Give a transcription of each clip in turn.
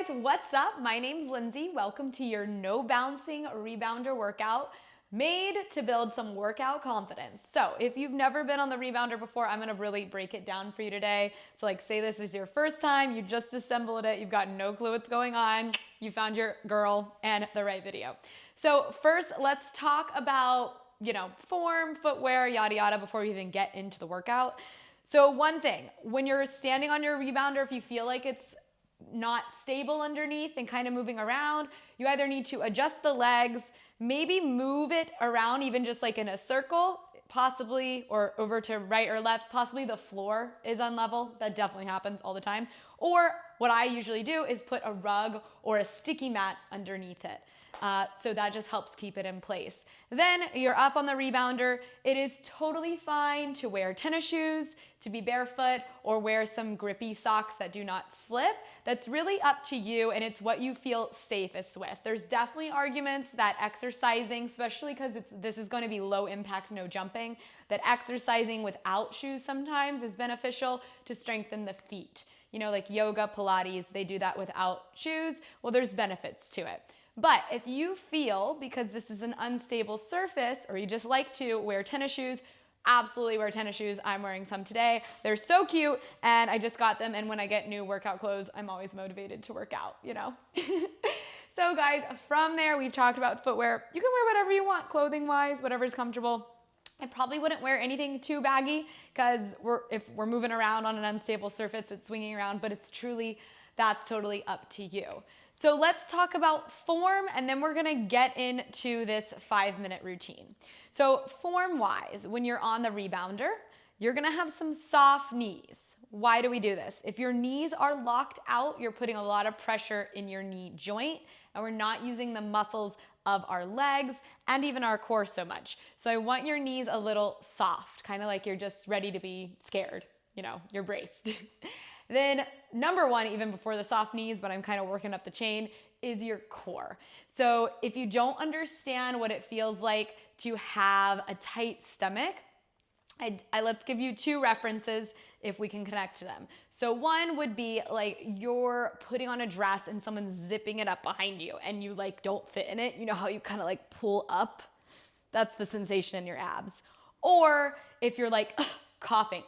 what's up? My name's Lindsay. Welcome to your no bouncing rebounder workout made to build some workout confidence. So if you've never been on the rebounder before, I'm gonna really break it down for you today. So like say this is your first time, you just assembled it, you've got no clue what's going on, you found your girl and the right video. So first, let's talk about, form, footwear, yada yada before we even get into the workout. So one thing, when you're standing on your rebounder, if you feel like it's not stable underneath and kind of moving around, you either need to adjust the legs, maybe move it around even just like in a circle, possibly, or over to right or left, possibly the floor is unlevel. That definitely happens all the time. Or what I usually do is put a rug or a sticky mat underneath it. So that just helps keep it in place. Then you're up on the rebounder. It is totally fine to wear tennis shoes, to be barefoot, or wear some grippy socks that do not slip. That's really up to you, and it's what you feel safest with. There's definitely arguments that exercising, especially because this is going to be low impact, no jumping, that exercising without shoes sometimes is beneficial to strengthen the feet. Like yoga, Pilates, they do that without shoes. Well, there's benefits to it. But if you feel, because this is an unstable surface, or you just like to wear tennis shoes, absolutely wear tennis shoes. I'm wearing some today. They're so cute, and I just got them, and when I get new workout clothes, I'm always motivated to work out, So guys, from there, we've talked about footwear. You can wear whatever you want, clothing-wise, whatever's comfortable. I probably wouldn't wear anything too baggy, because if we're moving around on an unstable surface, it's swinging around, but that's totally up to you. So let's talk about form, and then we're gonna get into this 5-minute routine. So form-wise, when you're on the rebounder, you're gonna have some soft knees. Why do we do this? If your knees are locked out, you're putting a lot of pressure in your knee joint, and we're not using the muscles of our legs and even our core so much. So I want your knees a little soft, kind of like you're just ready to be scared, you're braced. Then number one, even before the soft knees, but I'm kind of working up the chain, is your core. So if you don't understand what it feels like to have a tight stomach, let's give you 2 references if we can connect to them. So one would be like you're putting on a dress and someone's zipping it up behind you and you don't fit in it. You know how you kind of pull up? That's the sensation in your abs. Or if you're coughing,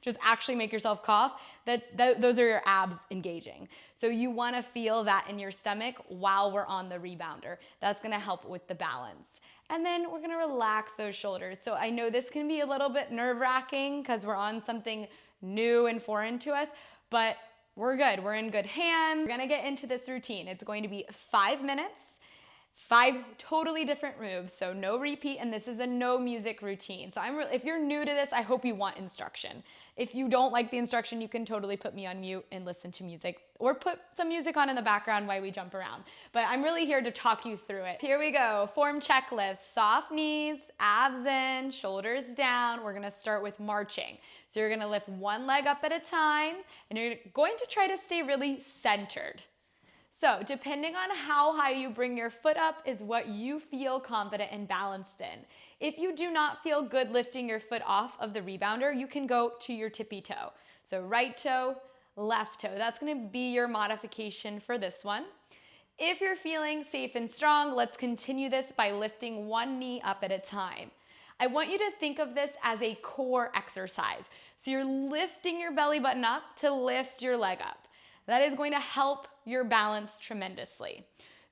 just actually make yourself cough, those are your abs engaging. So you wanna feel that in your stomach while we're on the rebounder. That's gonna help with the balance. And then we're gonna relax those shoulders. So I know this can be a little bit nerve-wracking because we're on something new and foreign to us, but we're good, we're in good hands. We're gonna get into this routine. It's going to be 5 minutes, 5 totally different moves, so no repeat, and this is a no music routine. So if you're new to this, I hope you want instruction. If you don't like the instruction, you can totally put me on mute and listen to music, or put some music on in the background while we jump around. But I'm really here to talk you through it. Here we go, form checklist, soft knees, abs in, shoulders down. We're gonna start with marching. So you're gonna lift one leg up at a time, and you're going to try to stay really centered. So depending on how high you bring your foot up is what you feel confident and balanced in. If you do not feel good lifting your foot off of the rebounder, you can go to your tippy toe. So right toe, left toe. That's gonna be your modification for this one. If you're feeling safe and strong, let's continue this by lifting one knee up at a time. I want you to think of this as a core exercise. So you're lifting your belly button up to lift your leg up. That is going to help your balance tremendously.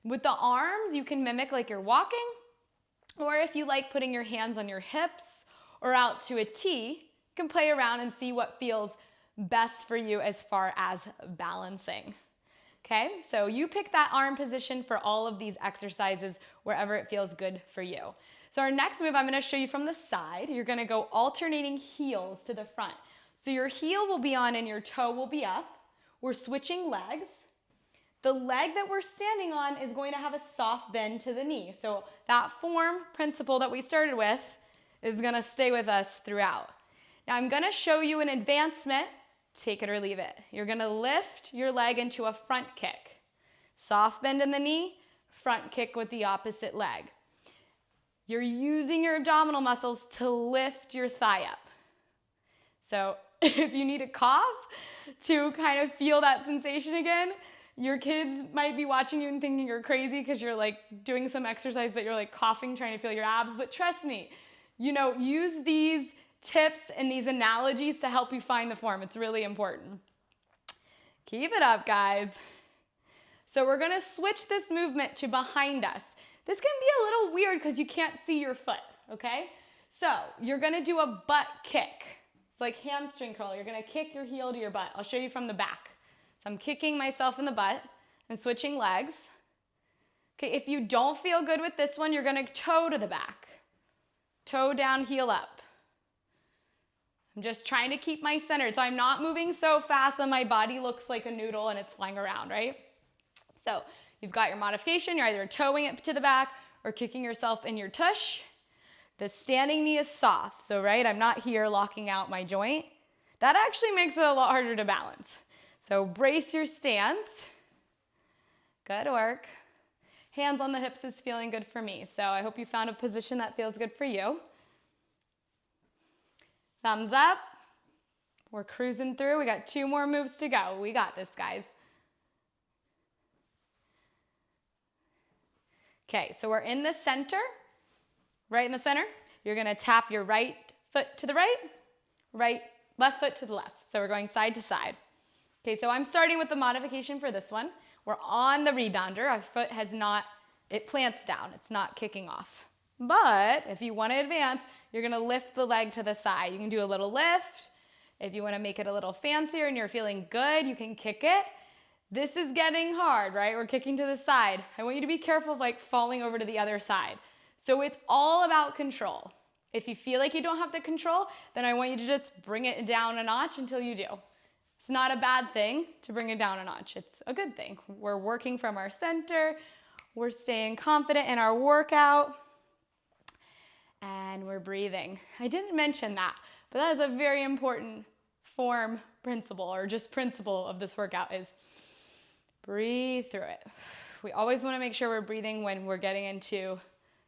With the arms, you can mimic like you're walking, or if you like putting your hands on your hips or out to a T, you can play around and see what feels best for you as far as balancing. Okay, so you pick that arm position for all of these exercises wherever it feels good for you. So our next move, I'm gonna show you from the side. You're gonna go alternating heels to the front. So your heel will be on and your toe will be up. We're switching legs. The leg that we're standing on is going to have a soft bend to the knee. So that form principle that we started with is gonna stay with us throughout. Now I'm gonna show you an advancement, take it or leave it. You're gonna lift your leg into a front kick. Soft bend in the knee, front kick with the opposite leg. You're using your abdominal muscles to lift your thigh up. So if you need a cough to kind of feel that sensation again, Your kids might be watching you and thinking you're crazy because you're like doing some exercise that you're like coughing, trying to feel your abs. But trust me, use these tips and these analogies to help you find the form. It's really important. Keep it up, guys. So we're gonna switch this movement to behind us. This can be a little weird because you can't see your foot, okay? So you're gonna do a butt kick. It's like hamstring curl. You're gonna kick your heel to your butt. I'll show you from the back. So I'm kicking myself in the butt and switching legs. Okay, if you don't feel good with this one, you're gonna toe to the back. Toe down, heel up. I'm just trying to keep my center. So I'm not moving so fast that my body looks like a noodle and it's flying around, right? So you've got your modification. You're either toeing it to the back or kicking yourself in your tush. The standing knee is soft. So, right, I'm not here locking out my joint. That actually makes it a lot harder to balance. So brace your stance. Good work. Hands on the hips is feeling good for me. So I hope you found a position that feels good for you. Thumbs up. We're cruising through. We got 2 more moves to go. We got this, guys. Okay, so we're in the center, right in the center. You're gonna tap your right foot to the right, left foot to the left. So we're going side to side. Okay, so I'm starting with the modification for this one. We're on the rebounder. Our foot it plants down. It's not kicking off. But if you wanna advance, you're gonna lift the leg to the side. You can do a little lift. If you wanna make it a little fancier and you're feeling good, you can kick it. This is getting hard, right? We're kicking to the side. I want you to be careful of like falling over to the other side. So it's all about control. If you feel like you don't have the control, then I want you to just bring it down a notch until you do. It's not a bad thing to bring it down a notch. It's a good thing. We're working from our center. We're staying confident in our workout. And we're breathing. I didn't mention that, but that is a very important form principle or just principle of this workout is breathe through it. We always want to make sure we're breathing when we're getting into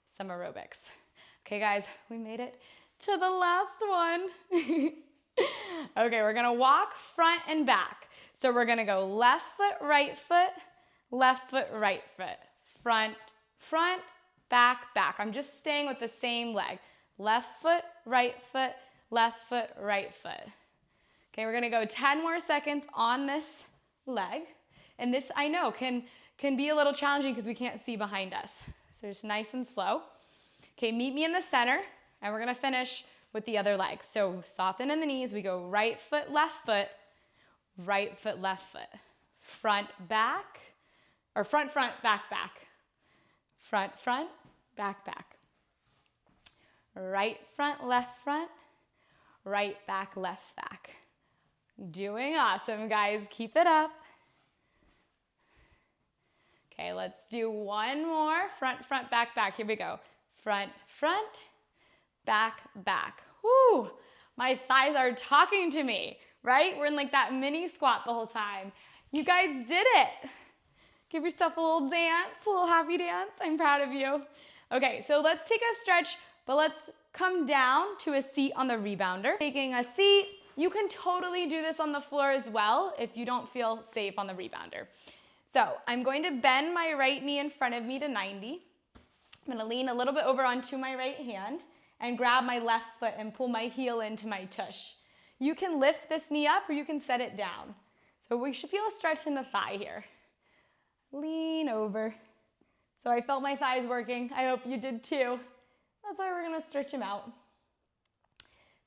some aerobics. Okay, guys, we made it to the last one. Okay, we're gonna walk front and back. So we're gonna go left foot, right foot, right foot. Front, back, back. I'm just staying with the same leg. Left foot, right foot, right foot. Okay, we're gonna go 10 more seconds on this leg. And this, I know, can be a little challenging because we can't see behind us. So just nice and slow. Okay, meet me in the center, and we're gonna finish with the other leg. So soften in the knees. We go right foot, left foot, left foot. Front, back, or front, back, back. Front, back, back. Right front, right back, left back. Doing awesome, guys. Keep it up. Okay, let's do one more. Front, back, back. Here we go. Front, back, back. Whoo! My thighs are talking to me, right? We're in like that mini squat the whole time. You guys did it. Give yourself a little dance, a little happy dance. I'm proud of you. Okay, so let's take a stretch, but let's come down to a seat on the rebounder. Taking a seat, you can totally do this on the floor as well if you don't feel safe on the rebounder. So I'm going to bend my right knee in front of me to 90. I'm gonna lean a little bit over onto my right hand and grab my left foot and pull my heel into my tush. You can lift this knee up or you can set it down. So we should feel a stretch in the thigh here. Lean over. So I felt my thighs working. I hope you did too. That's why we're gonna stretch them out.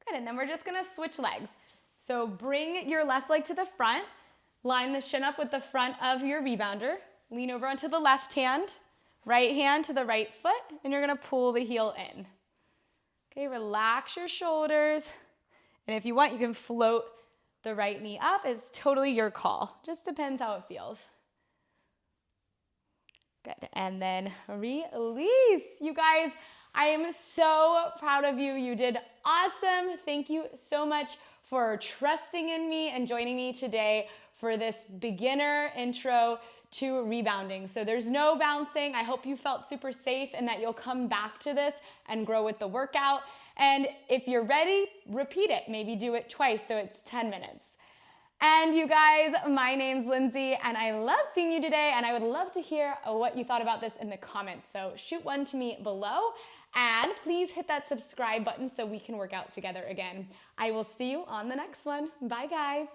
Good, and then we're just gonna switch legs. So bring your left leg to the front. Line the shin up with the front of your rebounder. Lean over onto the left hand to the right foot, and you're gonna pull the heel in. Okay, relax your shoulders. And if you want, you can float the right knee up. It's totally your call. Just depends how it feels. Good, and then release. You guys, I am so proud of you. You did awesome. Thank you so much for trusting in me and joining me today for this beginner intro to rebounding. So there's no bouncing. I hope you felt super safe and that you'll come back to this and grow with the workout. And if you're ready, repeat it. Maybe do it twice so it's 10 minutes. And you guys, my name's Lindsay, and I love seeing you today, and I would love to hear what you thought about this in the comments. So shoot one to me below, and please hit that subscribe button so we can work out together again. I will see you on the next one. Bye, guys.